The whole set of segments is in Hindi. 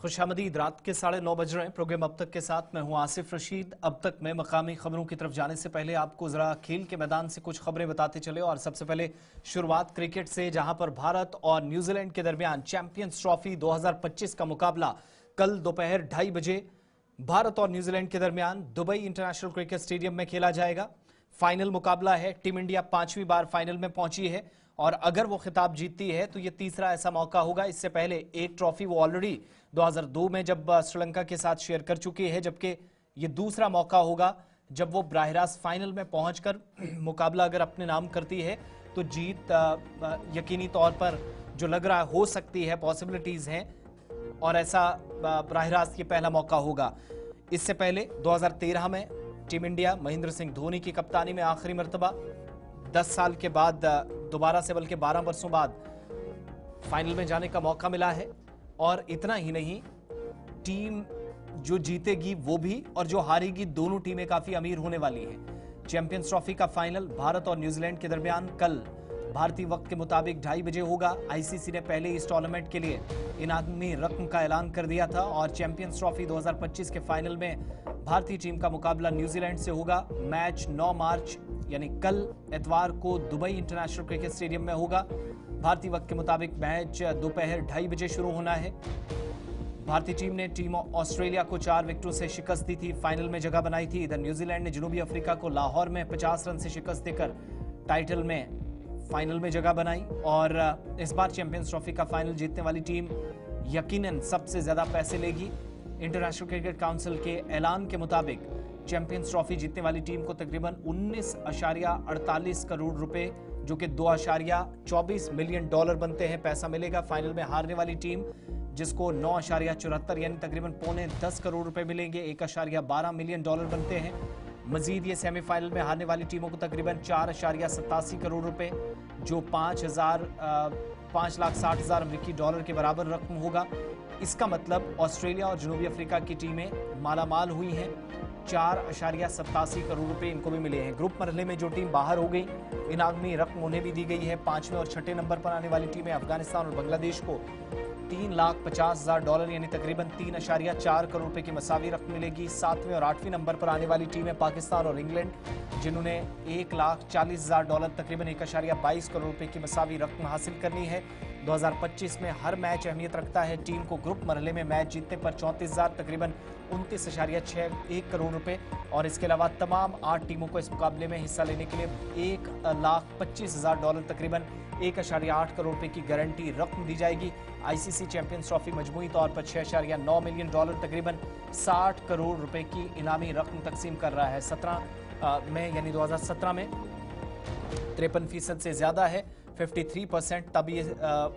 खुशामदीद। रात के 9:30 बज रहे हैं। प्रोग्राम अब तक के साथ मैं हूं आसिफ रशीद। अब तक मैं मकामी खबरों की तरफ जाने से पहले आपको जरा खेल के मैदान से कुछ खबरें बताते चले। और सबसे पहले शुरुआत क्रिकेट से, जहां पर भारत और न्यूजीलैंड के दरमियान चैंपियंस ट्रॉफी 2025 का मुकाबला कल दोपहर 2:30 बजे भारत और न्यूजीलैंड के दरमियान दुबई इंटरनेशनल क्रिकेट स्टेडियम में खेला जाएगा। फाइनल मुकाबला है। टीम इंडिया 5वीं बार फाइनल में पहुंची है और अगर वो खिताब जीतती है तो ये तीसरा ऐसा मौका होगा। इससे पहले एक ट्रॉफी वो ऑलरेडी 2002 में जब श्रीलंका के साथ शेयर कर चुकी है, जबकि ये दूसरा मौका होगा जब वो बराह रास्त फाइनल में पहुंचकर मुकाबला अगर अपने नाम करती है तो जीत यकीनी तौर पर जो लग रहा है हो सकती है, पॉसिबिलिटीज हैं और ऐसा बराह रास्त ये पहला मौका होगा। इससे पहले 2013 में टीम इंडिया महेंद्र सिंह धोनी की कप्तानी में आखिरी मर्तबा 10 साल के बाद दोबारा से, बल्कि 12 वर्षों बाद फाइनल में जाने का मौका मिला है। और इतना ही नहीं, टीम जो जीतेगी वो भी और जो हारेगी दोनों टीमें काफी अमीर होने वाली हैं। चैंपियंस ट्रॉफी का फाइनल भारत और न्यूजीलैंड के दरमियान कल भारतीय वक्त के मुताबिक 2:30 बजे होगा। आईसीसी ने पहले इस टूर्नामेंट के लिए इनामी रकम का ऐलान कर दिया था और चैंपियंस ट्रॉफी 2025 के फाइनल में भारतीय टीम का मुकाबला न्यूजीलैंड से होगा। मैच 9 मार्च यानी कल इतवार को दुबई इंटरनेशनल क्रिकेट स्टेडियम में होगा। भारतीय वक्त के मुताबिक मैच दोपहर 2:30 बजे शुरू होना है। भारतीय टीम ने टीम ऑस्ट्रेलिया को 4 विकेटों से शिकस्त दी थी, फाइनल में जगह बनाई थी। इधर न्यूजीलैंड ने जनूबी अफ्रीका को लाहौर में 50 रन से शिकस्त देकर टाइटल में फाइनल में जगह बनाई। और इस बार चैंपियंस ट्रॉफी का फाइनल जीतने वाली टीम यकीनन सबसे ज्यादा पैसे लेगी। इंटरनेशनल क्रिकेट काउंसिल के ऐलान के मुताबिक चैंपियंस ट्रॉफी जीतने वाली टीम को तकरीबन 19.48 करोड़ रुपए, जो कि $2.24 मिलियन बनते हैं, पैसा मिलेगा। फाइनल में हारने वाली टीम जिसको 9.74 यानी तकरीबन पौने 10 करोड़ रुपए मिलेंगे, $1.12 मिलियन बनते हैं। मजीद ये सेमीफाइनल में हारने वाली टीमों को तकरीबन 4.87 करोड़ रुपए, जो 5,60,000 अमेरिकी डॉलर के बराबर रकम होगा। इसका मतलब ऑस्ट्रेलिया और जनूबी अफ्रीका की टीमें मालामाल हुई हैं। 4.87 करोड़ रुपए इनको भी मिले हैं। ग्रुप मरहले में जो टीम बाहर हो गई, इनामी रकम उन्हें भी दी गई है। 5वें और 6ठे नंबर पर आने वाली टीमें अफगानिस्तान और बांग्लादेश को $3,50,000 यानी तकरीबन 3.4 करोड़ रुपए की मसावी रकम मिलेगी। 7वें और 8वें नंबर पर आने वाली टीमें पाकिस्तान और इंग्लैंड, जिन्होंने $1,40,000 तकरीबन 1.22 करोड़ रुपए की मसावी रकम हासिल करनी है। 2025 में हर मैच अहमियत रखता है। टीम को ग्रुप मरहले में मैच जीतने पर 34,000 तकरीबन 29.61 करोड़ रुपए और इसके अलावा तमाम 8 टीमों को इस मुकाबले में हिस्सा लेने के लिए $1,25,000 तकरीबन 1.8 करोड़ रुपए की गारंटी रकम दी जाएगी। आईसीसी चैंपियंस ट्रॉफी मजमूई तौर पर $6.9 मिलियन तकरीबन 60 करोड़ रुपए की इनामी रकम तकसीम कर रहा है। 17 में यानी 2017 में 53% से ज्यादा है, 53%। तब ये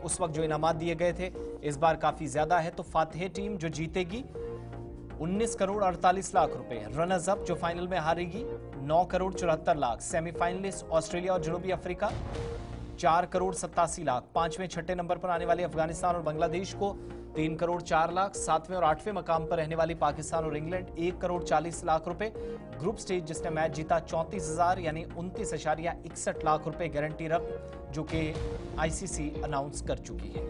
उस वक्त जो इनामात दिए गए थे, इस बार काफी ज्यादा है। तो फातिह टीम जो जीतेगी 19,48,00,000 रुपए, रनर्स अप जो फाइनल में हारेगी 9,74,00,000, सेमीफाइनलिस्ट ऑस्ट्रेलिया और जनूबी अफ्रीका 4,87,00,000, 5वें 6ठे नंबर पर आने वाले अफगानिस्तान और बांग्लादेश को 3,04,00,000, 7वें और 8वें मकाम पर रहने वाली पाकिस्तान और इंग्लैंड 1,40,00,000 रुपए। ग्रुप स्टेज जिसने मैच जीता 34,000 यानी 29.61 रुपए गारंटी रकम, जो कि आईसीसी अनाउंस कर चुकी है।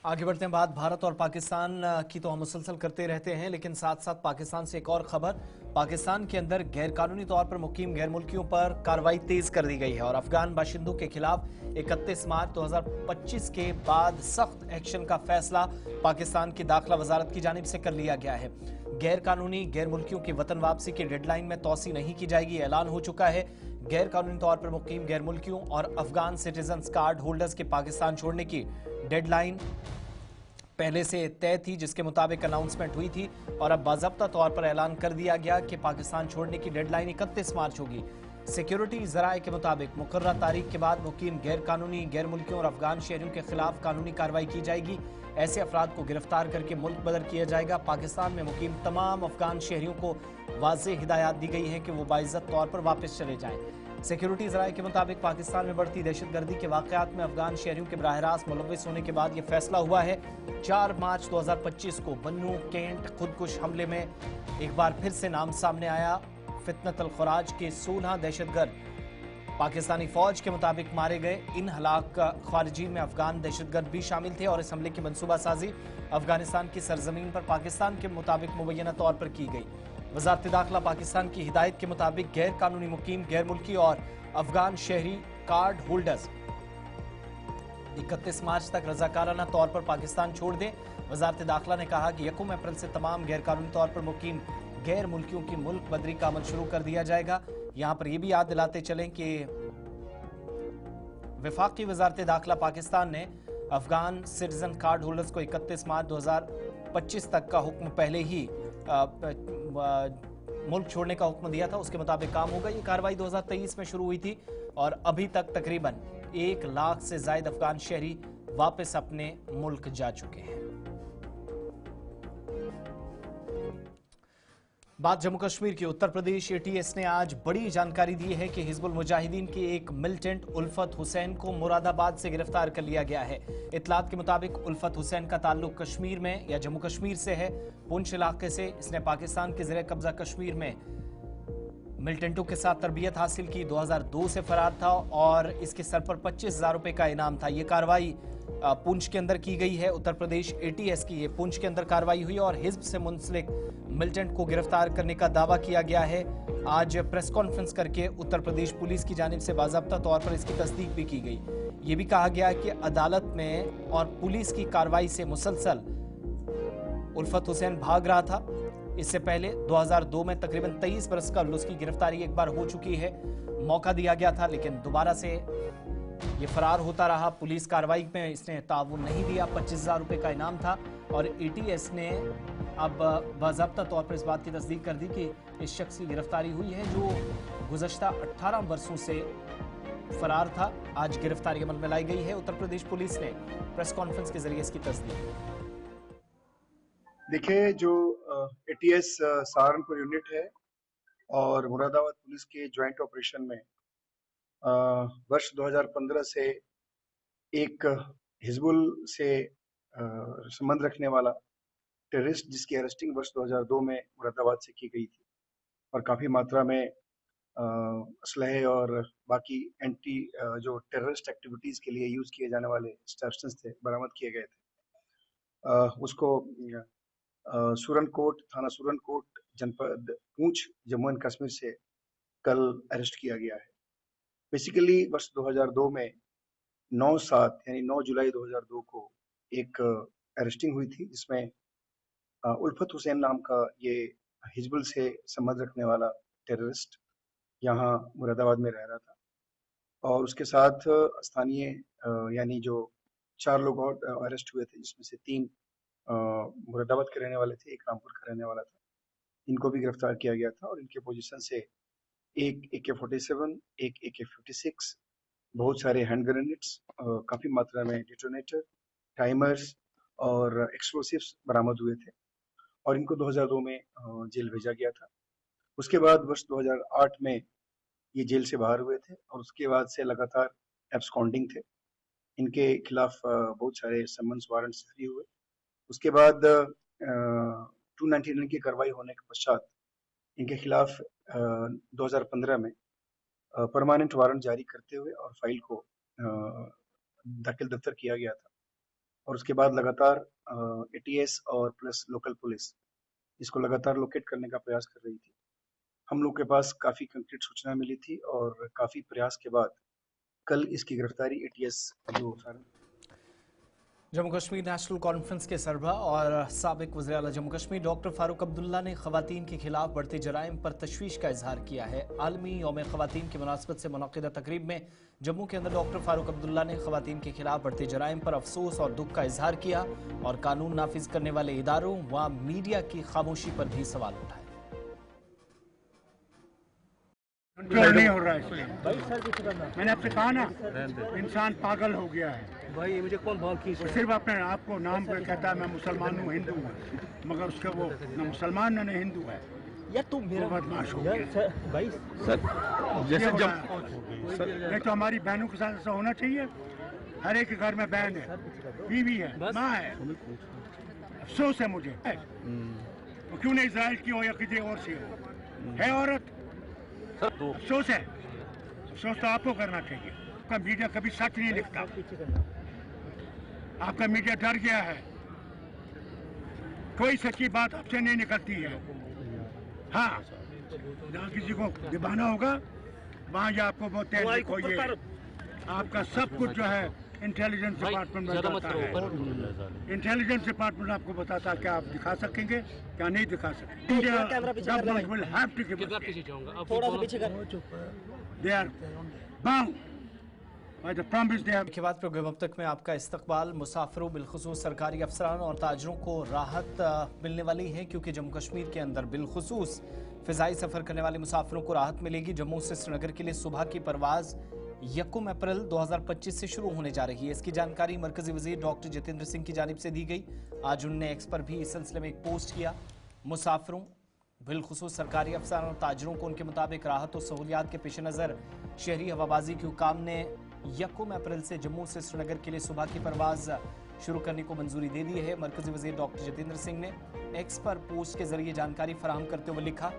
आगे बढ़ते हैं। बात भारत और पाकिस्तान की तो हम मुसलसल करते रहते हैं, लेकिन साथ साथ पाकिस्तान से एक और खबर। पाकिस्तान के अंदर गैरकानूनी तौर पर मुकीम गैर मुल्कियों पर कार्रवाई तेज कर दी गई है और अफगान बाशिंदों के खिलाफ 31 मार्च 2025 के बाद सख्त एक्शन का फैसला पाकिस्तान की दाखिला वजारत की जानिब से कर लिया गया है। गैर कानूनी गैर मुल्कियों की वतन वापसी की डेडलाइन में तोसी नहीं की जाएगी, ऐलान हो चुका है। गैर कानूनी तौर पर मुकीम गैर मुल्कियों और अफगान सिटीजन्स कार्ड होल्डर्स के पाकिस्तान छोड़ने की डेडलाइन पहले से तय थी, जिसके मुताबिक अनाउंसमेंट हुई थी और अब बाज़ाब्ता तौर पर ऐलान कर दिया गया कि पाकिस्तान छोड़ने की डेडलाइन 31 मार्च होगी। सिक्योरिटी जराये के मुताबिक मुकर्रर तारीख के बाद मुकीम गैर कानूनी गैर मुल्कियों और अफगान शहरियों के खिलाफ कानूनी कार्रवाई की जाएगी। ऐसे अफराद को गिरफ्तार करके मुल्क बदर किया जाएगा। पाकिस्तान में मुकीम तमाम अफगान शहरियों को वाज़ेह हिदायत दी गई है कि वो बाइज्जत तौर पर वापस चले जाएं। सिक्योरिटी जराये के मुताबिक पाकिस्तान में बढ़ती दहशतगर्दी के वाकयात में अफगान शहरियों के बराह रास्त मुलविस होने के बाद यह फैसला हुआ है। 4 मार्च 2025 को बन्नू कैंट खुदकुश हमले में एक बार फिर से नाम सामने आया। फितनतुल खुराज के 16 दहशतगर्द पाकिस्तानी फौज के मुताबिक मारे गए। इन हलाक खारिजीन में अफगान दहशतगर्द भी शामिल थे और इस हमले की मंसूबासाजी अफगानिस्तान की सरजमीन पर पाकिस्तान के मुताबिक मुबैना तौर पर की गई। वजारत दाखिला पाकिस्तान की हिदायत के मुताबिक गैर कानूनी मुकीम, गैर मुल्की और अफगान शहरी कार्ड होल्डर्स 31 मार्च तक रजाकाराना तौर पर पाकिस्तान छोड़ दें। वजारत दाखिला ने कहा कि 1 अप्रैल से तमाम गैर कानूनी तौर पर मुकीम गैर मुल्कियों की मुल्क बदरी का अमल शुरू कर दिया जाएगा। यहां पर यह भी याद दिलाते चलें कि वफाकी वजारत दाखिला पाकिस्तान ने अफगान सिटीजन कार्ड होल्डर्स को 31 मार्च 2025 तक का हुक्म पहले ही मुल्क छोड़ने का हुक्म दिया था, उसके मुताबिक काम होगा। ये कार्रवाई 2023 में शुरू हुई थी और अभी तक तकरीबन 1 लाख से ज्यादा अफगान शहरी वापस अपने मुल्क जा चुके हैं। बात जम्मू कश्मीर की। उत्तर प्रदेश एटीएस ने आज बड़ी जानकारी दी है कि हिजबुल मुजाहिदीन के एक मिलिटेंट उल्फत हुसैन को मुरादाबाद से गिरफ्तार कर लिया गया है। इतलात के मुताबिक उल्फत हुसैन का ताल्लुक कश्मीर में या जम्मू कश्मीर से है, पुंछ इलाके से। इसने पाकिस्तान के ज़ेरे कब्जा कश्मीर में मिलिटेंटों के साथ तरबियत हासिल की। 2002 से फरार था और इसके सर पर 25,000 रुपए का इनाम था। यह कार्रवाई पुंछ के अंदर की गई है। उत्तर प्रदेश एटीएस की ये पुंछ के अंदर कार्रवाई हुई और हिजब से मुंसलिक मिलिटेंट को गिरफ्तार करने का दावा किया गया है। आज प्रेस कॉन्फ्रेंस करके उत्तर प्रदेश पुलिस की जानिब से बाज़ाब्ता तौर पर इसकी तस्दीक भी की गई। ये भी कहा गया कि अदालत में और पुलिस की कार्रवाई से मुसलसल उल्फत हुसैन भाग रहा था। इससे पहले 2002 में तकरीबन 23 बरस का उसकी गिरफ्तारी एक बार हो चुकी है। मौका दिया गया था लेकिन दोबारा से ये फरार होता रहा। पुलिस कार्रवाई में इसने ताउन नहीं दिया। 25,000 रुपए का इनाम था और एटीएस ने अब बाज़ाब्ता तौर पर इस बात की तस्दीक कर दी कि इस शख्स की गिरफ्तारी हुई है जो गुज़श्ता 18 बरसों से फरार था। आज गिरफ्तारी अमल में लाई गई है। उत्तर प्रदेश पुलिस ने प्रेस कॉन्फ्रेंस के जरिए इसकी तस्दीक। देखिए, जो एटीएस सहारनपुर यूनिट है और मुरादाबाद पुलिस के ज्वाइंट ऑपरेशन में वर्ष 2015 से एक हिजबुल से संबंध रखने वाला टेररिस्ट जिसकी अरेस्टिंग वर्ष 2002 में मुरादाबाद से की गई थी और काफ़ी मात्रा में असलहे और बाकी एंटी जो टेररिस्ट एक्टिविटीज़ के लिए यूज़ किए जाने वाले सब्सटेंस थे बरामद किए गए थे। उसको सूरनकोट थाना सूरनकोट जनपद पूंछ जम्मू एंड कश्मीर से कल अरेस्ट किया गया है। बेसिकली वर्ष 2002 में 9/7 यानी 9 जुलाई 2002 को एक अरेस्टिंग हुई थी जिसमें उल्फत हुसैन नाम का ये हिजबुल से संबंध रखने वाला टेररिस्ट यहाँ मुरादाबाद में रह रहा था और उसके साथ स्थानीय यानी जो 4 लोग और अरेस्ट हुए थे जिसमें से 3 मुरादाबाद के रहने वाले थे, एक रामपुर का रहने वाला था। इनको भी गिरफ्तार किया गया था और इनके पोजीशन से एक AK-47, एक AK-56, बहुत सारे हैंड ग्रेनेड्स, काफ़ी मात्रा में डिटोनेटर, टाइमर्स और एक्सप्लोसिव्स बरामद हुए थे और इनको 2002 में जेल भेजा गया था। उसके बाद वर्ष 2008 में ये जेल से बाहर हुए थे और उसके बाद से लगातार एब्सकॉन्डिंग थे। इनके खिलाफ बहुत सारे समन्स वारंट्स फ्री हुए। उसके बाद 299 की कार्रवाई होने के पश्चात इनके खिलाफ 2015 में परमानेंट वारंट जारी करते हुए और फाइल को दाखिल दफ्तर किया गया था और उसके बाद लगातार एटीएस और प्लस लोकल पुलिस इसको लगातार लोकेट करने का प्रयास कर रही थी। हम लोग के पास काफ़ी कंक्रीट सूचना मिली थी और काफ़ी प्रयास के बाद कल इसकी गिरफ्तारी एटीएस जो जम्मू कश्मीर नेशनल कॉन्फ्रेंस के सरबरा और साबिक वज़ीर आला जम्मू कश्मीर डॉक्टर फारूक अब्दुल्ला ने खवातीन के खिलाफ बढ़ते जराइम पर तशवीश का इजहार किया है। आलमी यौम खवातीन की मुनासबत से मुनक़िदा तकरीब में जम्मू के अंदर डॉक्टर फारूक अब्दुल्ला ने खवातीन के खिलाफ बढ़ते जराइम पर अफसोस और दुख का इजहार किया और कानून नाफिज करने वाले इदारों व मीडिया की खामोशी पर भी सवाल उठाए। नहीं हो रहा है इसलिए मैंने आपसे कहा ना, इंसान पागल हो गया है भाई। मुझे कौन भाव खींच वो सिर्फ अपने आप को नाम पर कहता है मैं मुसलमान हूँ, हिंदू हूँ, मगर उसका वो न मुसलमान न हिंदू है। यार तुम मेरा बदमाश हो यार गया। सर भाई सर जैसे जब नहीं तो हमारी बहनों के साथ ऐसा होना चाहिए। हर एक के घर में बहन है, बीवी है, माँ है। अफसोस है मुझे, वो क्यों नहीं इजराइल की हो या किसी और से हो, है औरत। अफसोस है, अफसोस तो आपको करना चाहिए। आपका मीडिया कभी सच नहीं लिखता, आपका मीडिया डर गया है, कोई सच्ची बात आपसे नहीं निकलती है। हाँ, जहाँ किसी को दिखाना होगा वहाँ ये आपको बोलते हैं देखो ये आपका सब कुछ जो है इंटेलिजेंस डिपार्टमेंट में बताता है। इंटेलिजेंस डिपार्टमेंट आपको बताता है क्या आप दिखा सकेंगे क्या नहीं दिखा सकेंगे। Government will have to give थोड़ा सा पीछे कर they are bound by the promise they have. के बाद प्रोग्राम अब तक में आपका इस्तकबाल मुसाफिरों बिलखुसूस सरकारी अफसरान और ताजरों को राहत मिलने वाली है, क्योंकि जम्मू कश्मीर के अंदर बिलखुसूस फिजाई सफर करने वाले मुसाफिरों को राहत मिलेगी। जम्मू से श्रीनगर के लिए सुबह की परवाज 1 अप्रैल 2025 से शुरू होने जा रही है। इसकी जानकारी मरकजी वजीर डॉक्टर जितेंद्र सिंह की जानिब से दी गई। आज उन्होंने एक्स पर भी इस सिलसिले में एक पोस्ट किया। मुसाफिरों बिलखुसूस सरकारी अफसरान और ताजरों को उनके मुताबिक राहत और सहूलियात के पेश नज़र शहरी हवाबाजी के हुकाम ने 1 अप्रैल से जम्मू से श्रीनगर के लिए सुबह की परवाज शुरू करने को मंजूरी दे दी है। मरकजी वजीर डॉक्टर जितेंद्र सिंह ने एक्स पर पोस्ट के जरिए जानकारी फराहम करते हुए लिखा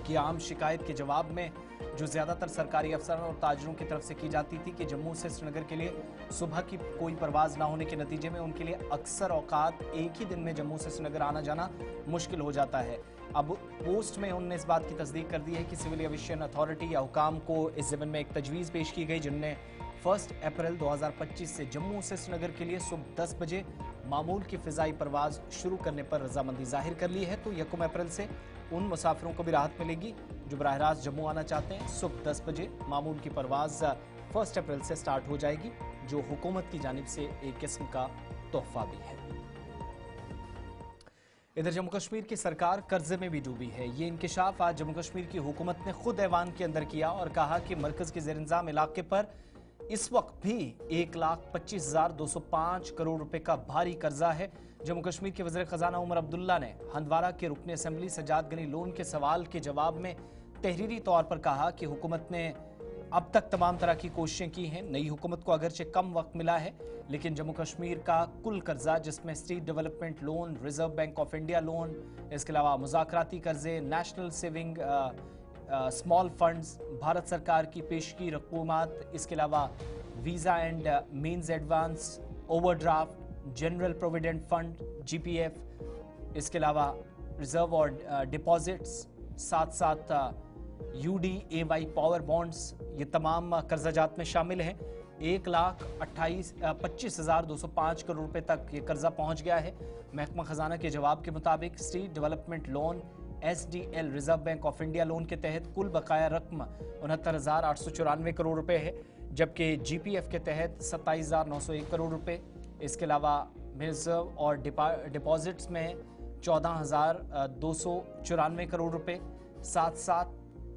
कि आम शिकायत के जवाब में जो ज्यादातर सरकारी अफसरान और ताजरों की तरफ से की जाती थी कि जम्मू से श्रीनगर के लिए सुबह की कोई परवाज ना होने के नतीजे में उनके लिए अक्सर औकात एक ही दिन में जम्मू से श्रीनगर आना जाना मुश्किल हो जाता है। अब पोस्ट में उन्होंने इस बात की तस्दीक कर दी है कि सिविल एविएशन अथॉरिटी या हुकाम को इस ज़िम्मन में एक तजवीज़ पेश की गई, जिनने 1 अप्रैल 2025 से जम्मू से श्रीनगर के लिए सुबह 10 बजे मामूल की फ़िज़ाई परवाज शुरू करने पर रजामंदी जाहिर कर ली है। तो 1 अप्रैल से उन मुसाफिरों को भी राहत मिलेगी जो बराह रास्त जम्मू आना चाहते हैं। सुबह 10 बजे मामूल की परवाज 1 अप्रैल से स्टार्ट हो जाएगी, जो हुकूमत की जानिब से एक किस्म का तोहफा भी है। इधर जम्मू कश्मीर की सरकार कर्जे में भी डूबी है। ये इंकिशाफ आज जम्मू कश्मीर की हुकूमत ने खुद ऐवान के अंदर किया और कहा कि मरकज के ज़ेर-इंतज़ाम इलाके पर इस वक्त भी 1,25,205 करोड़ रुपए का भारी कर्जा है। जम्मू कश्मीर के वज़ीर ख़जाना उमर अब्दुल्ला ने हंदवारा के रुकन असम्बली सजाद गनी लोन के सवाल के जवाब में तहरीरी तौर पर कहा कि हुकूमत ने अब तक तमाम तरह की कोशिशें की हैं। नई हुकूमत को अगरचे कम वक्त मिला है, लेकिन जम्मू कश्मीर का कुल कर्जा, जिसमें state development loan, reserve bank of India loan, इसके अलावा मुज़ाकराती कर्जे, national saving small funds, Bharat सरकार की पेशगी रकूमात, इसके अलावा visa and means advance, overdraft, general provident fund GPF, इसके अलावा रिजर्व और डिपॉजिट्स, साथ साथ UDAY पावर बॉन्ड्स, ये तमाम कर्जाजात में शामिल हैं। 1,25,205 करोड़ रुपए तक ये कर्जा पहुंच गया है। महकमा खजाना के जवाब के मुताबिक state development loan SDL reserve bank of India loan के तहत कुल बकाया रकम 69,894 करोड़ रुपए है, जबकि GPF के तहत 27,901 करोड़ रुपए, इसके अलावा रिजर्व और डिपॉजिट्स में 14,294 करोड़ रुपए, साथ साथ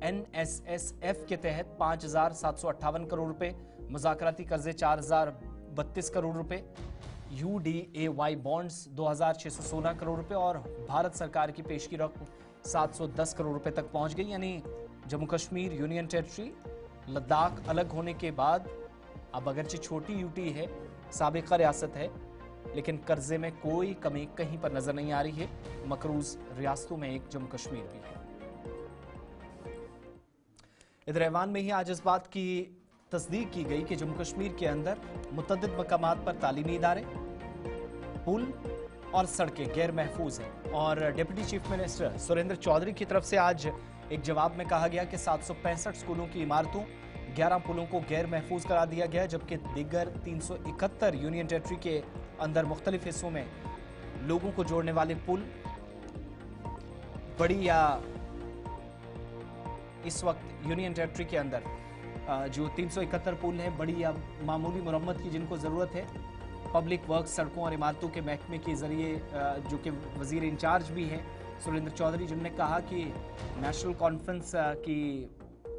NSSF के तहत 5,758 करोड़ रुपए, मुज़ाकराती कर्जे 4,032 करोड़ रुपए, UDAY बॉन्ड्स 2,616 करोड़ रुपए और भारत सरकार की पेशगी रकम 710 करोड़ रुपए तक पहुंच गई। यानी जम्मू कश्मीर यूनियन टेरिटरी लद्दाख अलग होने के बाद अब अगरचे छोटी यूटी है, साबिका रियासत है, लेकिन कर्जे में कोई कमी कहीं पर नजर नहीं आ रही है। मकरूज रियासतों में एक जम्मू कश्मीर भी है। इधर ऐवान में ही आज इस बात की तस्दीक की गई कि जम्मू कश्मीर के अंदर मुतअद्दिद मकामात पर तालीमी इदारे, पुल और सड़कें गैर महफूज हैं। और deputy chief minister Surendra Chaudhary की तरफ से आज एक जवाब में कहा गया कि 765 स्कूलों की इमारतों, 11 पुलों को गैर महफूज करार दिया गया, जबकि दीगर 371 यूनियन टेरिटरी के अंदर मुख्तलिफ हिस्सों में लोगों को जोड़ने वाले पुल बड़ी या इस वक्त यूनियन टेरिटरी के अंदर जो 371 पुल हैं, बड़ी या मामूली मरम्मत की जिनको ज़रूरत है। पब्लिक वर्क सड़कों और इमारतों के महकमे के ज़रिए जो कि वज़ीर इंचार्ज भी हैं सुरेंद्र चौधरी, जिन्होंने कहा कि नेशनल कॉन्फ्रेंस की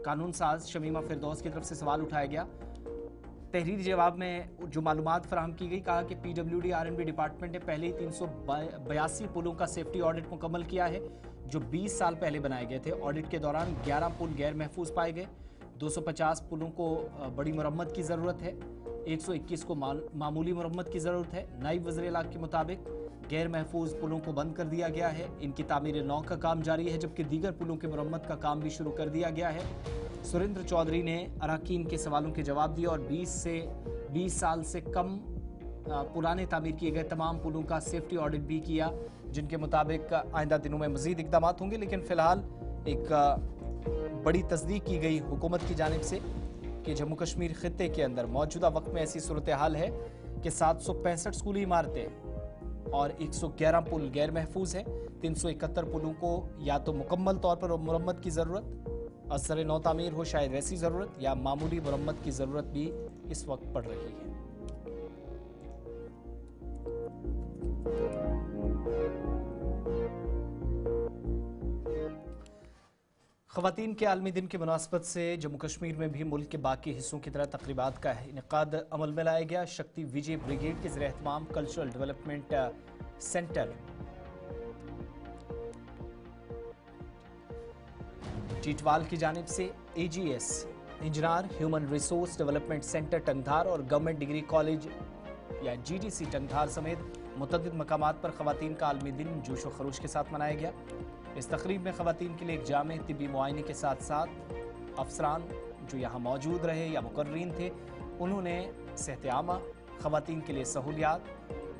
कानून साज शमीमा फिरदौस की तरफ से सवाल उठाया गया। तहरीरी जवाब में जो मालूमात फराहम की गई, कहा कि PWD R&B डिपार्टमेंट ने पहले ही 382 पुलों का सेफ्टी ऑडिट मुकम्मल किया है, जो 20 साल पहले बनाए गए थे। ऑडिट के दौरान 11 पुल गैर महफूज पाए गए। 250 पुलों को बड़ी मरम्मत की ज़रूरत है, 121 को मामूली मरम्मत की ज़रूरत है। नायब वज़ीर-ए-आला के मुताबिक गैर महफूज पुलों को बंद कर दिया गया है। इनकी तामीर नौ का काम जारी है, जबकि दीगर पुलों की मरम्मत का काम भी शुरू कर दिया गया है। सुरेंद्र चौधरी ने अरकान के सवालों के जवाब दिए और 20 साल से कम पुराने तामीर किए गए तमाम पुलों का सेफ्टी ऑडिट भी किया, जिनके मुताबिक आइंदा दिनों में मजीद इकदाम होंगे। लेकिन फिलहाल एक बड़ी तस्दीक की गई हुकूमत की जानिब से कि जम्मू कश्मीर खित्ते के अंदर मौजूदा वक्त में ऐसी सूरत हाल है कि 765 स्कूली इमारतें और 111 पुल गैर महफूज हैं। 371 पुलों को या तो मुकम्मल तौर पर मरम्मत की ज़रूरत, असर नौ तामीर हो शायद वैसी ज़रूरत, या मामूली मरम्मत की ज़रूरत भी इस वक्त पड़ रही है। ख़वातीन के आलमी दिन की मुनासबत से जम्मू कश्मीर में भी मुल्क के बाकी हिस्सों की तरह तकरीबात का इनेकाद अमल में लाया गया। शक्ति विजय ब्रिगेड के ज़रिए एहतमाम कल्चरल डेवलपमेंट सेंटर टीटवाल की जानिब से AGS engineer human resource development centre Tangdhar और गवर्नमेंट डिग्री कॉलेज या GDC टंगधार समेत मुतअद्दिद मकामात पर ख़वातीन का आलमी दिन जोश व खरोश के साथ मनाया गया। इस तकरीब में ख़वातीन के लिए एक जामे तिब्बी मुआयने के साथ साथ अफसरान जो यहाँ मौजूद रहे या मुकर्रीन थे, उन्होंने सेहत आमा, ख़वातीन के लिए सहूलियात,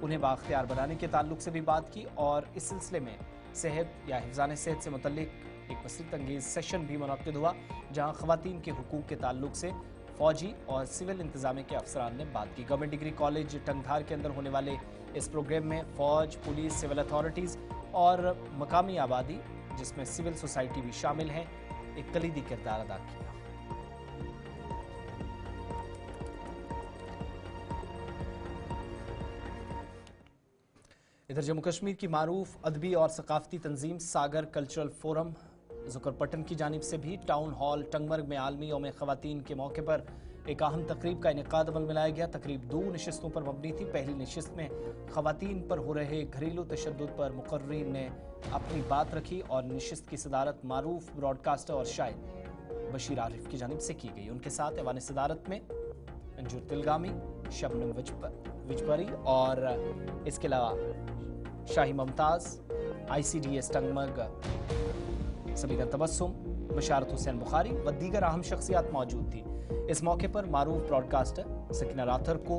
उन्हें बाख्तियार बनाने के ताल्लुक से भी बात की और इस सिलसिले में सेहत या हिफ़्ज़ान सेहत से मुतल्लिक एक वसीत अंगेज़ सेशन भी मुनक़्क़िद हुआ, जहाँ ख़वातीन के हुकूक़ के ताल्लुक से फ़ौजी और सिविल इंतज़ामिया के अफसरान ने बात की। गवर्नमेंट डिग्री कॉलेज टंगधार के अंदर होने वाले इस प्रोग्राम में फ़ौज, पुलिस, सिविल अथॉरिटीज़ और मकामी आबादी जिसमें सिविल सोसाइटी भी शामिल है, एक कलीदी किरदार अदा किया। इधर जम्मू कश्मीर की मारूफ अदबी और सकाफती तंजीम सागर कल्चरल फोरम जुकरपटन की जानिब से भी टाउन हॉल टंगमर्ग में आलमी यौम ख़वातीन के मौके पर एक अहम तकरीब का इनेकाद अमल में लाया गया। तकरीब 2 नशिस्तों पर मबनी थी। पहली नशिस्त में ख़वातीन पर हो रहे घरेलू तशद्दुद पर मुकर्रीन ने अपनी बात रखी और नशिस्त की सदारत मारूफ ब्रॉडकास्टर और शायर बशीर आरिफ की जानिब से की गई। उनके साथ ऐवान सदारत में अंजुर तिलगामी, शबनम विजबरी और इसके अलावा शाही मुमताज़, ICDS टंगमर्ग सबीना तबस्सुम, बशारत हुसैन बुखारी व दीगर अहम शख्सियात मौजूद थी। इस मौके पर मारूफ ब्रॉडकास्टर सकीना राथर को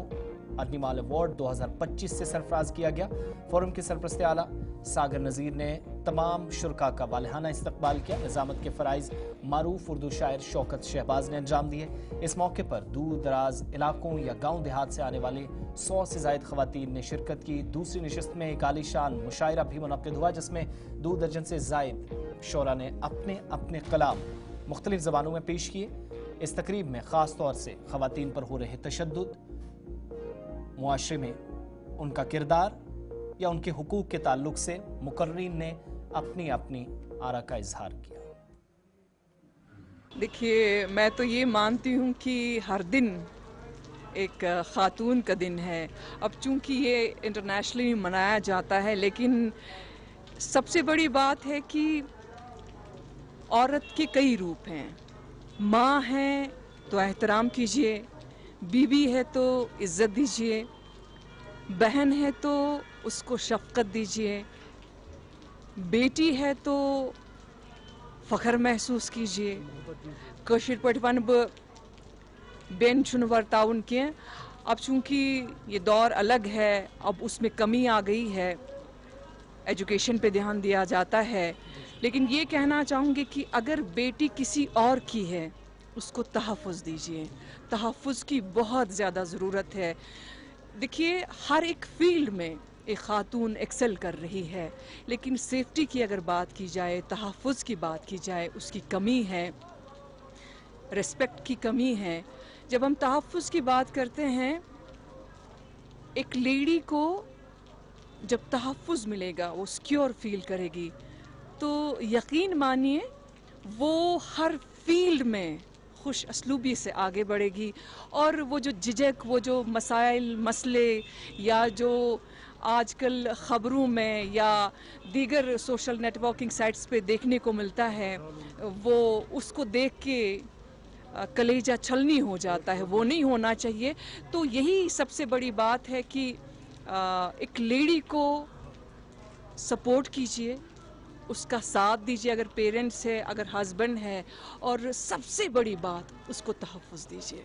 अर्नीमाल अवार्ड 2025 से सरफराज किया गया। फोरम के सरपरस्त आला सागर नज़ीर ने तमाम शुरका का वालहाना इस्तकबाल किया। निज़ामत के फ़राइज़ मारूफ उर्दू शायर शौकत शहबाज ने अंजाम दिए। इस मौके पर दूर दराज इलाकों या गाँव देहात से आने वाले 100 से ज़ायद ख़वातीन ने शिरकत की। दूसरी नशिस्त में एक आलीशान मुशायरा भी मुनक़्क़िद हुआ, जिसमें 2 दर्जन से ज़ायद शोरा ने अपने अपने कलाम मुख्तलिफ ज़बानों में पेश किए। इस तकरीब में ख़ास तौर से ख़वातीन पर हो रहे तशद्दुद, मुआशरे में उनका किरदार या उनके हुकूक के ताल्लुक से मुकर्रीन ने अपनी अपनी आरा का इजहार किया। देखिए, मैं तो ये मानती हूँ कि हर दिन एक ख़ातून का दिन है। अब चूँकि ये इंटरनेशनली मनाया जाता है, लेकिन सबसे बड़ी बात है कि औरत के कई रूप हैं। माँ है तो एहतराम कीजिए, बीवी है तो इज़्ज़त दीजिए, बहन है तो उसको शफ़क़त दीजिए, बेटी है तो फ़ख्र महसूस कीजिए। कशीर पट वन बेन छुन वर्ताउन के। अब चूँकि ये दौर अलग है, अब उसमें कमी आ गई है, एजुकेशन पे ध्यान दिया जाता है, लेकिन ये कहना चाहूँगी कि अगर बेटी किसी और की है उसको तहफ़्फ़ुज़ दीजिए। तहफ़्फ़ुज़ की बहुत ज़्यादा ज़रूरत है। देखिए, हर एक फील्ड में एक ख़ातून एक्सेल कर रही है, लेकिन सेफ्टी की अगर बात की जाए, तहफ़्फ़ुज़ की बात की जाए, उसकी कमी है, रिस्पेक्ट की कमी है। जब हम तहफ़्फ़ुज़ की बात करते हैं, एक लेडी को जब तहफ़्फ़ुज़ मिलेगा, वो सिक्योर फील करेगी, तो यकीन मानिए वो हर फील्ड में खुश असलूबी से आगे बढ़ेगी। और वो जो झिझक, वो जो मसाइल मसले या जो आजकल ख़बरों में या दीगर सोशल नेटवर्किंग साइट्स पे देखने को मिलता है, वो उसको देख के कलेजा छलनी हो जाता है। वो नहीं होना चाहिए। तो यही सबसे बड़ी बात है कि एक लेडी को सपोर्ट कीजिए, उसका साथ दीजिए अगर पेरेंट्स है, अगर हस्बैंड है, और सबसे बड़ी बात उसको तहफ़्फ़ुज़ दीजिए।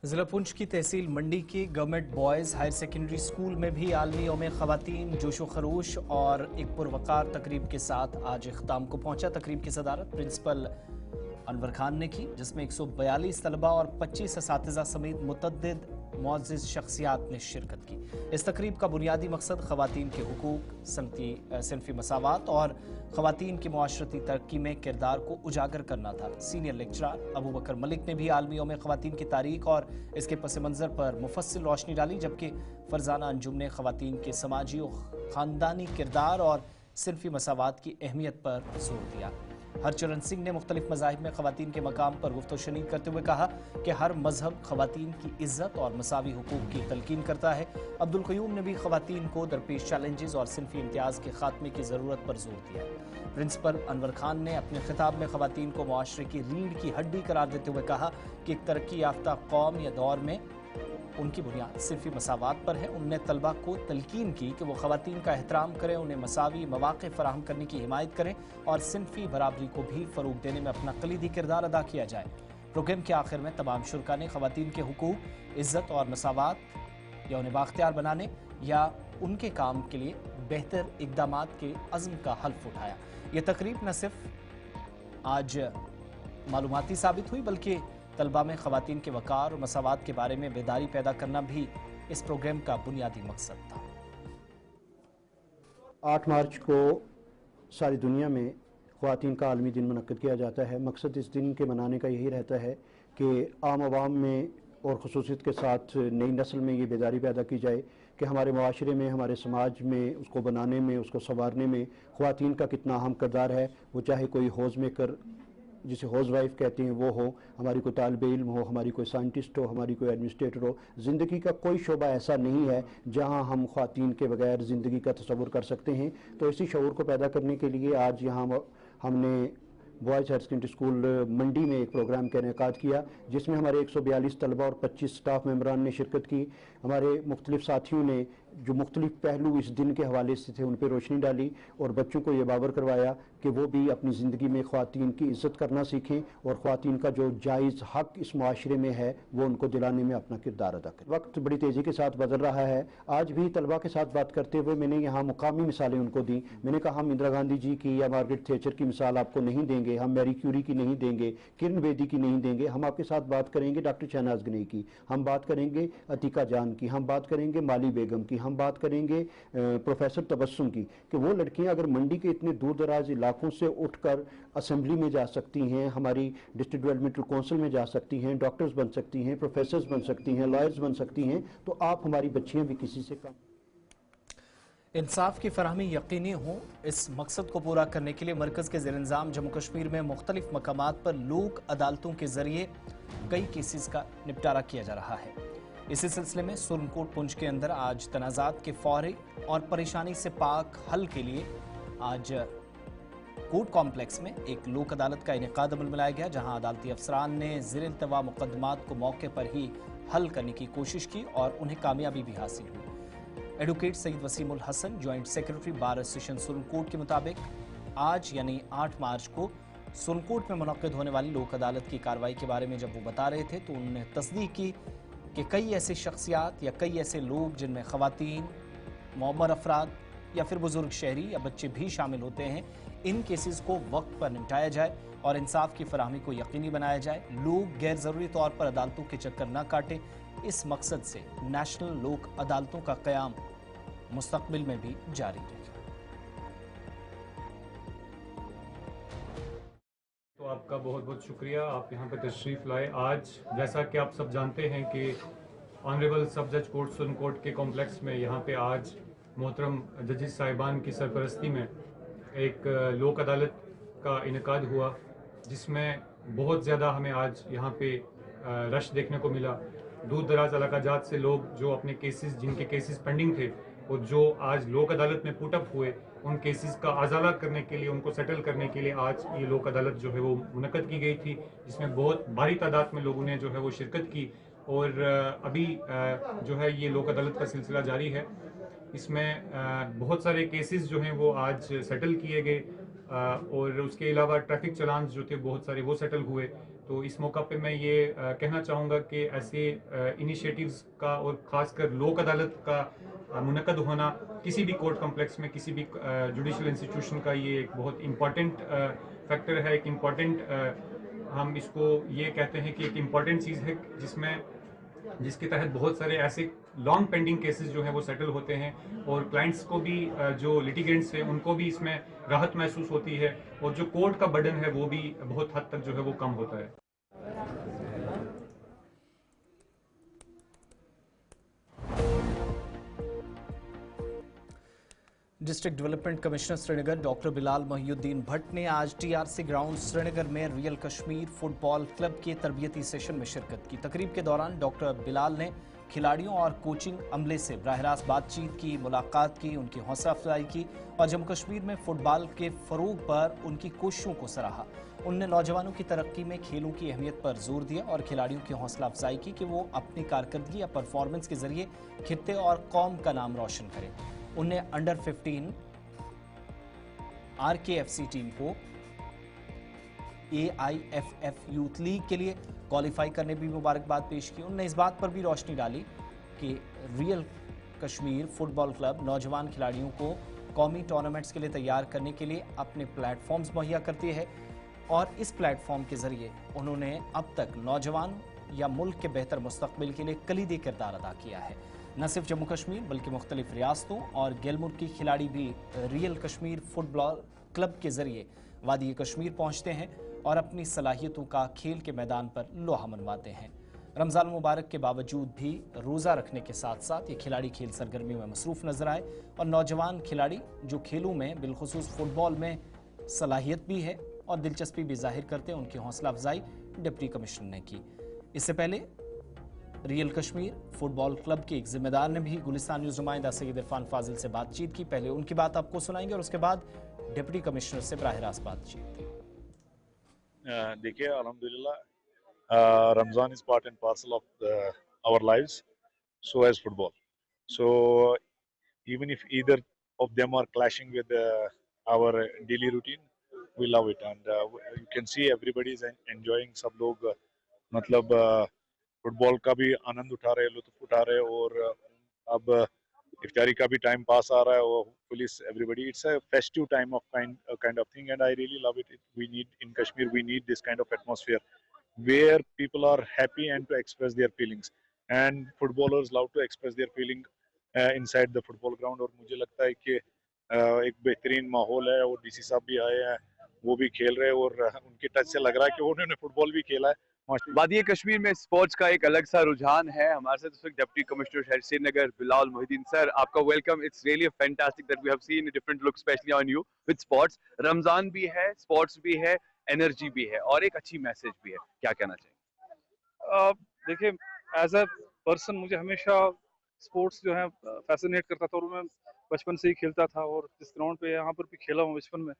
जिला पुंछ की तहसील मंडी के government boys higher secondary school में भी आलमी यौम ख़वातीन जोशो खरोश और एक पुरवकार तकरीब के साथ आज इख्तिताम को पहुंचा। तकरीब की सदारत प्रिंसिपल अनवर खान ने की, जिसमें 142 तलबा और 25 असातिज़ा समेत मुतअद्दिद मुअज़्ज़िज़ शख्सियात ने शिरकत की। इस तकरीब का बुनियादी मकसद ख़वातीन के हुकूक, सिनफ़ी मसावात और ख़वातीन की मुआशरती तरक्की में किरदार को उजागर करना था। सीनियर लेक्चरर अबू बकर मलिक ने भी आलमी यौम ख़वातीन की तारीख और इसके पस मंज़र पर मुफस्सिल रोशनी डाली, जबकि फ़रज़ाना अंजुम ने ख़वातीन के समाजी और ख़ानदानी किरदार और सिनफ़ी मसावात की अहमियत पर जोर दिया। हरचरण सिंह ने मुख्तलिफ मज़ाहिब में ख़वातीन के मकाम पर गुफ्तगू शनीद करते हुए कहा कि हर मजहब ख़वातीन की इज़्ज़त और मसावी हुकूक की तलकीन करता है। अब्दुल क़य्यूम ने भी ख़वातीन को दरपेश चैलेंजेस और सिनफ़ी इम्तियाज़ के खात्मे की ज़रूरत पर जोर दिया। प्रिंसिपल अनवर खान ने अपने खिताब में ख़वातीन को मुआशरे की रीढ़ की हड्डी करार देते हुए कहा कि एक तरक्की याफ्ता कौम या दौर में उनकी बुनियाद सिर्फ़ी मसावात पर है। उनने तलबा को तलकीन की कि वो ख़वातीन का एहतराम करें, उन्हें मसावी मौक़े फ़राहम करने की हिमायत करें और सिनफ़ी बराबरी को भी फ़रोग़ देने में अपना कलीदी किरदार अदा किया जाए। प्रोग्राम के आखिर में तमाम शुरका ने ख़वातीन के हुकूक, इज़्ज़त और मसावात या उन्हें बाख्तियार बनाने या उनके काम के लिए बेहतर इक़दामात के अज़्म का हल्फ़ उठाया। ये तकरीब न सिर्फ आज मालूमाती साबित हुई, बल्कि तलबा में ख़वातीन के वक़ार और मसावात के बारे में बेदारी पैदा करना भी इस प्रोग्राम का बुनियादी मकसद था। 8 मार्च को सारी दुनिया में ख़वातीन का आलमी दिन मुनक्किद किया जाता है। मकसद इस दिन के मनाने का यही रहता है कि आम आवाम में और ख़ुसूसियत के साथ नई नस्ल में ये बेदारी पैदा की जाए कि हमारे माशरे में, हमारे समाज में उसको बनाने में, उसको संवारने में ख़वातीन का कितना अहम किरदार है। वो चाहे कोई हौज़ मेकर, जिसे हाउस वाइफ कहते हैं, वो हो, हमारी कोई तालिबे इल्म हो, हमारी कोई साइंटिस्ट हो, हमारी कोई एडमिनिस्ट्रेटर हो। ज़िंदगी का कोई शोबा ऐसा नहीं है जहां हम ख़वातीन के बगैर ज़िंदगी का तसव्वुर कर सकते हैं। तो इसी शऊर को पैदा करने के लिए आज यहाँ हमने बॉयज़ हायर सेकेंडरी स्कूल मंडी में एक प्रोग्राम का इनेकाद किया, जिसमें हमारे 142 तलबा और 25 स्टाफ मेम्बरान ने शिरकत की। हमारे मुख्तलिफ साथियों ने जो मुख्तलिफ पहलू इस दिन के हवाले से थे उन पर रोशनी डाली और बच्चों को ये बावर करवाया कि वो भी अपनी ज़िंदगी में ख़वातीन की इज़्ज़त करना सीखें और ख़वातीन का जो जायज़ हक़ इस माशरे में है वो उनको दिलाने में अपना किरदार अदा करें। वक्त बड़ी तेज़ी के साथ बदल रहा है। आज भी तलबा के साथ बात करते हुए मैंने यहाँ मुकामी मिसालें उनको दी। मैंने कहा हम इंदिरा गांधी जी की या मार्गरेट थैचर की मिसाल आपको नहीं देंगे, हम मैरी क्यूरी की नहीं देंगे, किरण बेदी की नहीं देंगे। हम आपके साथ बात करेंगे डॉक्टर शहनाज गनई की, हम बात करेंगे अतीका जान की, हम बात करेंगे माली बेगम की, हम बात करेंगे प्रोफेसर तबस्सुम की, कि वो लड़कियां अगर मंडी के इतने दूर दराज इलाकों से उठकर असेंबली में जा सकती हैं, हमारी डिस्ट्रिक्ट डेवलपमेंटल काउंसिल में जा सकती हैं, डॉक्टर्स बन सकती हैं, प्रोफेसर्स बन सकती हैं, लॉयर्स बन सकती हैं, तो आप हमारी बच्चियां भी किसी से कम। इंसाफ की फराहमी यकीनी हो, इस मकसद को पूरा करने के लिए मरकज़ के ज़ेर इंतज़ाम जम्मू कश्मीर में मुख्तलिफ मकामात पर लोक अदालतों के ज़रिए कई केसेस का निपटारा किया जा रहा है। इसी सिलसिले में सुरनकोट पुंछ के अंदर आज तनाज़ात के फौरी और परेशानी से पाक हल के लिए आज कोर्ट कॉम्प्लेक्स में एक लोक अदालत का इनेकाद अमल में लाया गया, जहां अदालती अफसरान ने ज़ेर-इल्तवा मुकदमात को मौके पर ही हल करने की कोशिश की और उन्हें कामयाबी भी हासिल हुई। Advocate Syed Waseemul Hasan, joint secretary bar association Surankot के मुताबिक आज यानी 8 मार्च को सुरनकोट में मुनक्किद होने वाली लोक अदालत की कार्रवाई के बारे में जब वो बता रहे थे तो उन्होंने तस्दीक की कि कई ऐसे शख्सियात या कई ऐसे लोग जिनमें ख़वातीन, मौमर अफराद या फिर बुजुर्ग शहरी या बच्चे भी शामिल होते हैं, इन केसेस को वक्त पर निपटाया जाए और इंसाफ की फराहमी को यकीनी बनाया जाए। लोग गैर ज़रूरी तौर पर अदालतों के चक्कर न काटें। इस मकसद से नेशनल लोक अदालतों का क़याम मुस्तक़बिल में भी जारी रहेगा। तो आपका बहुत बहुत शुक्रिया, आप यहाँ पर तशरीफ़ लाए। आज जैसा कि आप सब जानते हैं कि ऑनरेबल सब जज कोर्ट सुरनकोट के कॉम्प्लेक्स में यहाँ पे आज मोहतरम जजेस साहिबान की सरपरस्ती में एक लोक अदालत का इनेकाद हुआ, जिसमें बहुत ज़्यादा हमें आज यहाँ पे रश देखने को मिला। दूर दराज इलाकाजात से लोग जो अपने केसेस, जिनके केसेस पेंडिंग थे और जो आज लोक अदालत में पुटअप हुए, उन केसेस का अजाला करने के लिए, उनको सेटल करने के लिए आज ये लोक अदालत जो है वो मुनक्कद की गई थी, जिसमें बहुत भारी तादाद में लोगों ने जो है वो शिरकत की। और अभी जो है ये लोक अदालत का सिलसिला जारी है। इसमें बहुत सारे केसेस जो हैं वो आज सेटल किए गए और उसके अलावा ट्रैफिक चलान जो थे बहुत सारे वो सेटल हुए। तो इस मौका पे मैं ये कहना चाहूँगा कि ऐसे इनिशिएटिव्स का और ख़ासकर लोक अदालत का मुनक्कद होना किसी भी कोर्ट कम्प्लेक्स में, किसी भी जुडिशल इंस्टीट्यूशन का ये एक बहुत इम्पॉर्टेंट फैक्टर है, एक इम्पॉर्टेंट हम इसको ये कहते हैं कि एक इम्पॉर्टेंट चीज़ है जिसके तहत बहुत सारे ऐसे लॉन्ग पेंडिंग केसेस जो हैं वो सेटल होते हैं और क्लाइंट्स को भी, जो लिटिगेंट्स हैं उनको भी इसमें राहत महसूस होती है और जो कोर्ट का बर्डन है वो भी बहुत हद तक जो है वो कम होता है। District development commissioner Srinagar doctor Bilal Mohiuddin Bhatt ने आज टीआरसी ग्राउंड श्रीनगर में रियल कश्मीर फुटबॉल क्लब के तरबियती सेशन में शिरकत की। तकरीब के दौरान डॉक्टर बिलाल ने खिलाड़ियों और कोचिंग अमले से बराह रास्त बातचीत की, मुलाकात की, उनकी हौसला अफजाई की और जम्मू कश्मीर में फुटबॉल के फरोग पर उनकी कोशिशों को सराहा। उनने नौजवानों की तरक्की में खेलों की अहमियत पर जोर दिया और खिलाड़ियों की हौसला अफजाई की कि वो अपनी कारकर्दगी या परफॉर्मेंस के जरिए खित्ते और कौम का नाम रोशन करें। उनने अंडर 15 RKFC टीम को AIFF यूथ लीग के लिए क्वालिफाई करने भी मुबारकबाद पेश की। उन्होंने इस बात पर भी रोशनी डाली कि रियल कश्मीर फुटबॉल क्लब नौजवान खिलाड़ियों को कौमी टूर्नामेंट्स के लिए तैयार करने के लिए अपने प्लेटफॉर्म्स मुहैया करती है और इस प्लेटफॉर्म के जरिए उन्होंने अब तक नौजवान या मुल्क के बेहतर मुस्तकबिल के लिए कलीदी किरदार अदा किया है। न सिर्फ जम्मू कश्मीर बल्कि मुख्तलिफ रियासतों और गैर मुल्की खिलाड़ी भी रियल कश्मीर फुटबॉल क्लब के जरिए वादी कश्मीर पहुंचते हैं और अपनी सलाहियतों का खेल के मैदान पर लोहा मनवाते हैं। रमज़ान मुबारक के बावजूद भी रोज़ा रखने के साथ साथ ये खिलाड़ी खेल सरगर्मी में मसरूफ़ नजर आए और नौजवान खिलाड़ी जो खेलों में बिलखुसूस फुटबॉल में सलाहियत भी है और दिलचस्पी भी जाहिर करते हैं, उनकी हौसला अफजाई डिप्टी कमिश्नर ने की। इससे पहले रियल कश्मीर फुटबॉल क्लब के एक जिम्मेदार ने भी गुलिस्तान न्यूज़ नुमाइंदा सैयद इरफान फाजिल से बातचीत की। पहले उनकी बात आपको सुनाएंगे और उसके बाद डिप्टी कमिश्नर से बराह रास्त बातचीत। देखिए, अल्हम्दुलिल्लाह, Ramzan is part and parcel of our lives, so as football. So even if either of them are clashing with our daily routine, we love it, and you can see everybody is enjoying. सब लोग मतलब फुटबॉल का भी आनंद उठा रहे, लुत्फ उठा रहे और अब इफ्तारी का भी टाइम पास आ रहा है और police everybody, it's a festive time of kind of thing, and I really love it. We need in Kashmir, we need this kind of atmosphere where people are happy and to express their feelings, and footballers love to express their feeling inside the football ground. और मुझे लगता है कि एक बेहतरीन माहौल है और डीसी साहब भी आए हैं, वो भी खेल रहे हैं और उनके टच से लग रहा है कि उन्होंने फुटबॉल भी खेला है। वादी कश्मीर में स्पोर्ट्स का एक अलग सा रुझान है। हमारे साथ इस वक्त डिप्टी कमिश्नर शहर श्रीनगर बिलाल मोहिउद्दीन सर, आपका welcome. It's really fantastic that we have seen a different look specially on you with sports. Ramzan भी है, स्पोर्ट्स भी है, एनर्जी भी है और एक अच्छी मैसेज भी है, क्या कहना चाहिए? देखिए, एज अ पर्सन मुझे हमेशा स्पोर्ट्स जो है फैसिनेट करता था और मैं बचपन से ही खेलता था और जिस ग्राउंड पे यहाँ पर भी खेला हूँ बचपन में।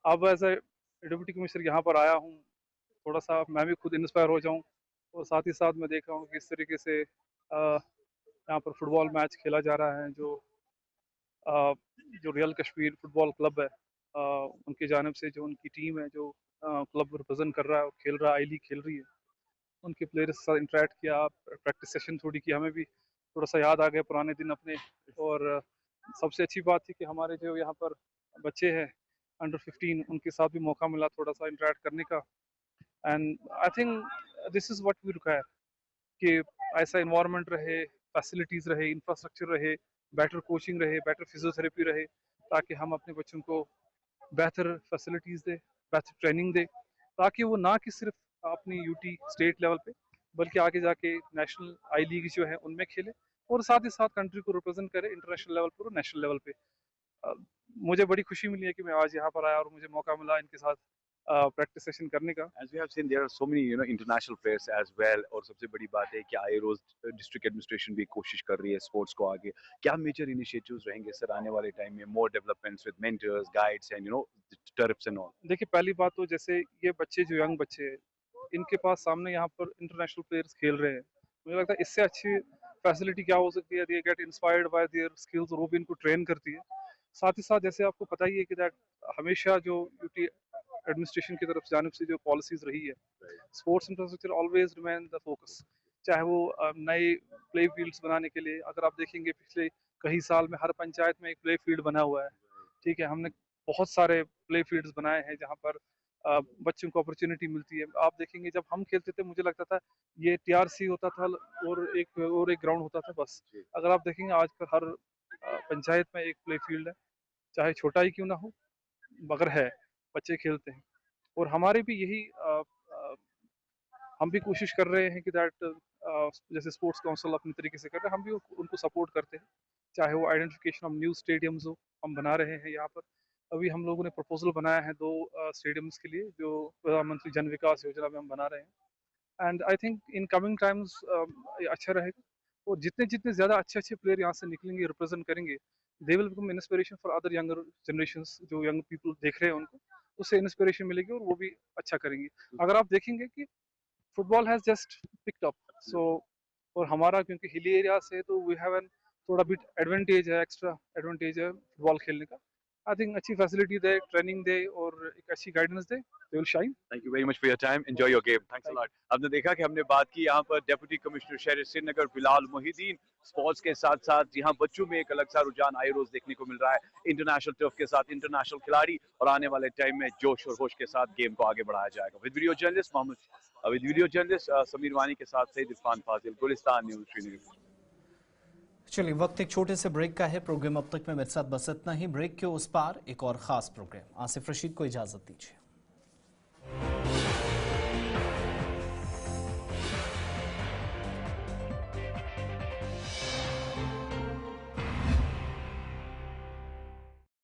अब एज अ डिप्टी कमिश्नर यहाँ पर आया हूँ, थोड़ा सा मैं भी खुद इंस्पायर हो जाऊँ और साथ ही साथ मैं देख रहा हूँ कि इस तरीके से यहाँ पर फुटबॉल मैच खेला जा रहा है। जो रियल कश्मीर फुटबॉल क्लब है, उनकी जानिब से जो उनकी टीम है जो क्लब रिप्रेजेंट कर रहा है और खेल रहा है, आई लीग खेल रही है, उनके प्लेयर्स के साथ इंटरेक्ट किया, प्रैक्टिस सेशन थोड़ी की, हमें भी थोड़ा सा याद आ गया पुराने दिन अपने। और सबसे अच्छी बात थी कि हमारे जो यहाँ पर बच्चे हैं अंडर 15, उनके साथ भी मौका मिला थोड़ा सा इंटरेक्ट करने का। And I think this is what we require कि ऐसा इन्वायरमेंट रहे, फैसिलिटीज़ रहे, इंफ्रास्ट्रक्चर रहे, बेटर कोचिंग रहे, बेटर फिजियोथेरेपी रहे, ताकि हम अपने बच्चों को बेहतर फैसिलिटीज़ दें, बेहतर ट्रेनिंग दें, ताकि वो ना कि सिर्फ अपनी यूटी स्टेट लेवल पे बल्कि आगे जाके नेशनल आई लीग जो है उनमें खेले और साथ ही साथ कंट्री को रिप्रेजेंट करे इंटरनेशनल लेवल पर और नेशनल लेवल पे। मुझे बड़ी खुशी मिली है कि मैं आज यहाँ पर आया और मुझे मौका मिला इनके साथ प्रैक्टिस सेशन करने का। As we have seen, there are so many international players as well. और सबसे बड़ी बात है कि आईरोज डिस्ट्रिक्ट एडमिनिस्ट्रेशन भी कोशिश कर रही है स्पोर्ट्स को आगे। क्या मेजर इनिशिएटिव्स रहेंगे सर आने वाले टाइम में? More developments with mentors, guides and turfs and all. देखिए, पहली बात तो जैसे ये बच्चे जो यंग बच्चे हैं, इनके पास सामने यहाँ पर इंटरनेशनल प्लेयर्स खेल रहे हैं, मुझे लगता है इससे अच्छी फैसिलिटी क्या हो सकती है? They get inspired by their skills और वो भी इनको ट्रेन करती है। साथ ही साथ जैसे आपको पता ही है कि दैट हमेशा जो यूटी एडमिनिस्ट्रेशन की तरफ से जानिब से जो पॉलिसीज रही है, sports infrastructure always remain the focus. चाहे वो नए प्ले फील्ड्स बनाने के लिए, अगर आप देखेंगे पिछले कई साल में हर पंचायत में एक प्ले फील्ड बना हुआ है, ठीक है। हमने बहुत सारे प्ले फील्ड्स बनाए हैं जहाँ पर बच्चों को अपॉर्चुनिटी मिलती है। आप देखेंगे जब हम खेलते थे मुझे लगता था ये टीआरसी होता था और एक ग्राउंड होता था बस। अगर आप देखेंगे आजकल हर पंचायत में एक प्ले फील्ड है, चाहे छोटा ही क्यों ना हो मगर है, बच्चे खेलते हैं। और हमारे भी यही हम भी कोशिश कर रहे हैं कि दैट जैसे स्पोर्ट्स काउंसिल अपने तरीके से कर रहे हैं, हम भी उनको सपोर्ट करते हैं। चाहे वो आइडेंटिफिकेशन ऑफ न्यू स्टेडियम्स हो, हम बना रहे हैं यहाँ पर। अभी हम लोगों ने प्रपोजल बनाया है 2 स्टेडियम्स के लिए जो प्रधानमंत्री जन विकास योजना में हम बना रहे हैं। And I think in coming times अच्छा रहेगा। और जितने जितने ज़्यादा अच्छे अच्छे प्लेयर यहाँ से निकलेंगे, रिप्रेजेंट करेंगे, they will become inspiration for other younger generations. जो यंग पीपल देख रहे हैं उनको उससे इंस्पिरेशन मिलेगी और वो भी अच्छा करेंगे। अगर आप देखेंगे कि football has just picked up, so और हमारा क्योंकि हिली एरिया से तो वी हैव एन थोड़ा बिट एडवांटेज है, एक्स्ट्रा एडवांटेज है फुटबॉल खेलने का। आई थिंक अच्छी फैसिलिटी दे, ट्रेनिंग दे और एक अच्छी गाइडेंस दे, they will shine. Thank you very much for your time, enjoy your game, thanks a lot. आपने देखा कि हमने बात की यहाँ पर डिप्टी कमिश्नर शहर श्रीनगर बिलाल मोहिद्दीन। स्पोर्ट्स के साथ साथ यहाँ बच्चों में एक अलग सा रुझान आई रोज देखने को मिल रहा है। इंटरनेशनल टर्फ के साथ इंटरनेशनल खिलाड़ी और आने वाले टाइम में जोश और होश के साथ गेम को आगे बढ़ाया जाएगा। विद वीडियो जर्नलिस्ट समीर वानी के साथ सईद इरफान फाजिल, गुलिस्तान न्यूज़ श्रीनगर। चलिए, वक्त एक छोटे से ब्रेक का है। प्रोग्राम अब तक में मेरे साथ बस इतना ही। ब्रेक के उस पार एक और खास प्रोग्राम। आसिफ रशीद को इजाजत दीजिए।